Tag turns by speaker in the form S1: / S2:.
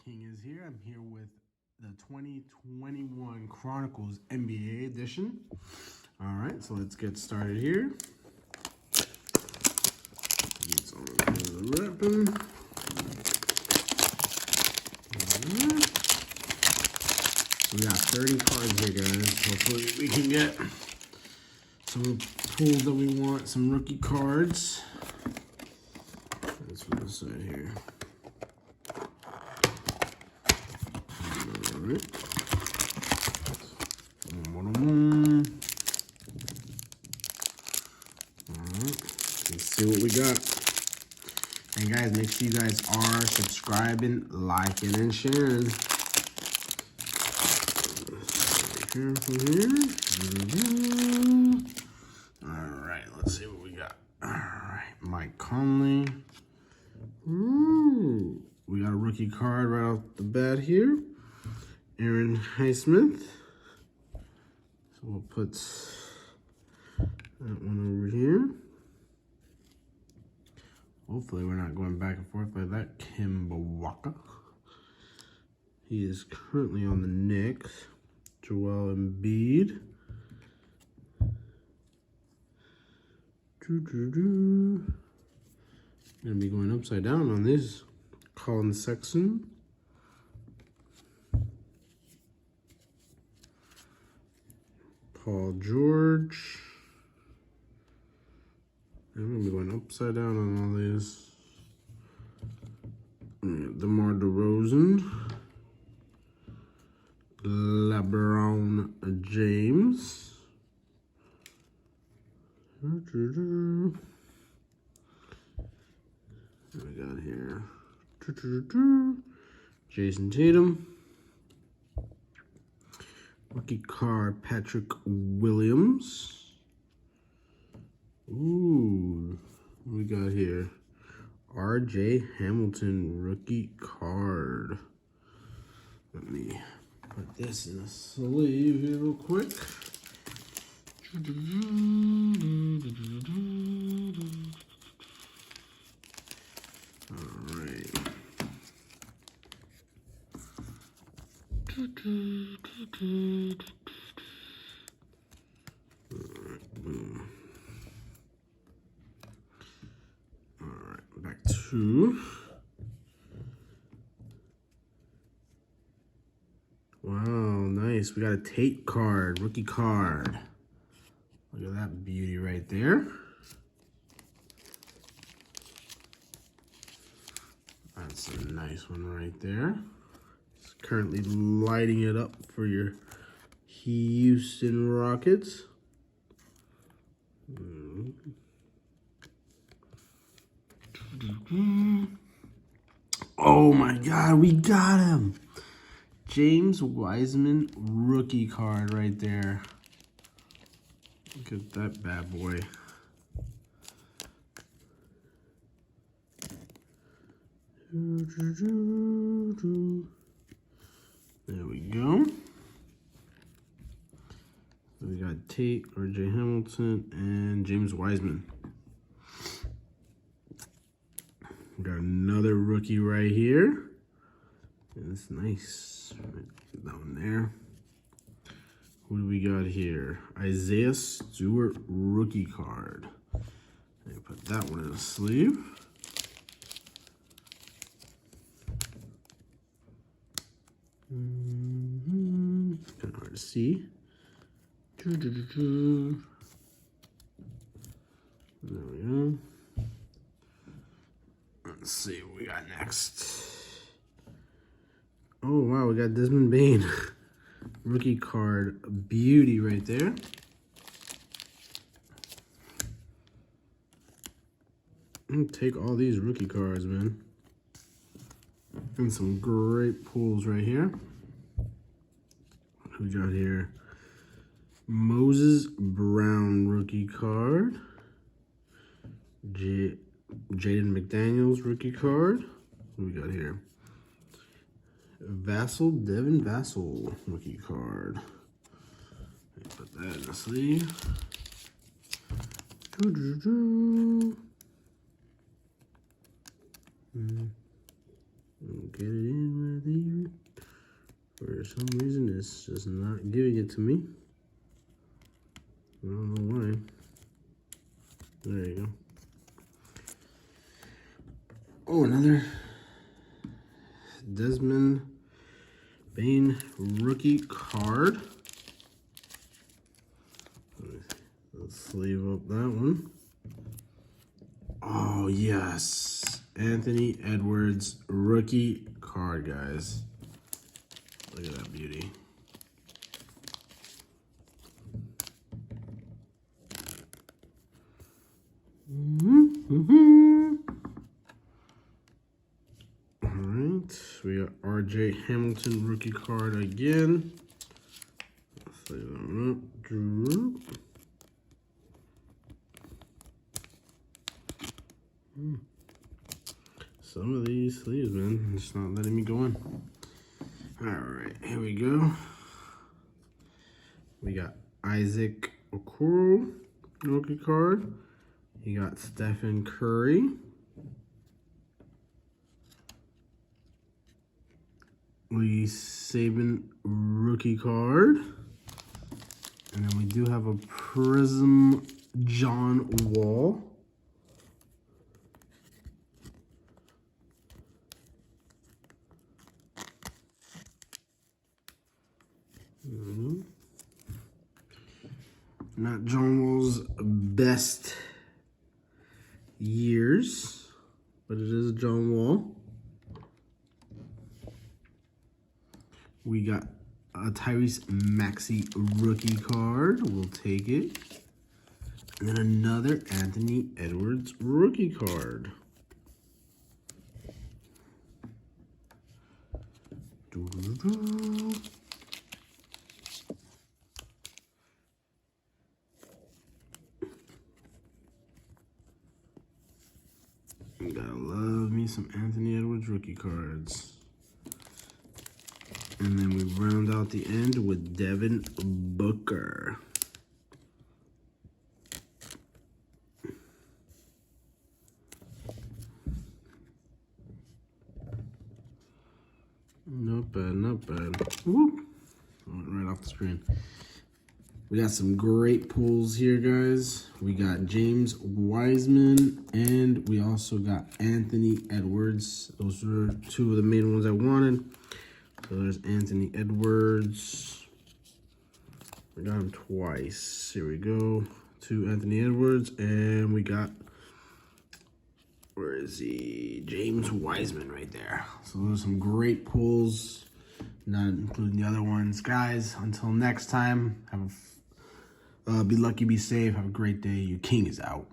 S1: King is here. I'm here with the 2021 Chronicles NBA edition. All right, so let's get started here. Get some of the wrapping. Right. So we got 30 cards here, guys. Hopefully we can get some pulls that we want, some rookie cards. That's what this side here. All right. All right. Let's see what we got. And guys, make sure you guys are subscribing, liking, and sharing. Careful here. All right, let's see what we got. All right, Mike Conley. Ooh, we got a rookie card right off the bat here. Aaron Highsmith. So we'll put that one over here. Hopefully we're not going back and forth like that. Kemba Walker. He is currently on the Knicks. Joel Embiid. Gonna be going upside down on this. Colin Sexton. Paul George. I'm gonna be going upside down on all these. DeMar DeRozan. LeBron James. What we got here? Jason Tatum. Rookie card, Patrick Williams. Ooh, what we got here? RJ Hamilton rookie card. Let me put this in a sleeve here real quick. All right. Boom. All right, back to. Wow, nice. We got a Tate card, rookie card. Look at that beauty right there. That's a nice one right there. It's currently lighting it up for your Houston Rockets. Oh my God, we got him. James Wiseman rookie card right there. Look at that bad boy. There we go. So we got Tate, RJ Hamilton, and James Wiseman. We got another rookie right here. That's nice. Get that one there. Who do we got here? Isaiah Stewart rookie card. Let me put that one in a sleeve. It's kind of hard to see. There we go. Let's see what we got next. Oh, wow, we got Desmond Bane. Rookie card, beauty right there. I'm gonna take all these rookie cards, man. And some great pulls right here. What we got here? Moses Brown rookie card. Jaden McDaniels rookie card. What we got here? Devin Vassell rookie card. Let me put that in the sleeve. Get it in with you. For some reason, it's just not giving it to me. I don't know why. There you go. Oh, another Desmond Bain rookie card. Let's sleeve up that one. Oh, yes. Anthony Edwards rookie card, guys. Look at that beauty. All right, we got RJ Hamilton rookie card again. Let's say that up. Some of these sleeves, man, it's not letting me go in. All right, here we go. We got Isaac Okoro rookie card. You got Stephen Curry. Lee Saban rookie card. And then we do have a Prism John Wall. Not John Wall's best years, but it is John Wall. We got a Tyrese Maxey rookie card. We'll take it. And then another Anthony Edwards rookie card. Gotta love me some Anthony Edwards rookie cards. And then we round out the end with Devin Booker. Not bad, not bad. Whoop. Right off the screen. We got some great pulls here, guys. We got James Wiseman, and we also got Anthony Edwards. Those are two of the main ones I wanted. So there's Anthony Edwards. We got him twice. Here we go. To Anthony Edwards, and we got, where is he? James Wiseman right there. So those are some great pulls, not including the other ones. Guys, until next time, be lucky, be safe, have a great day. Your king is out.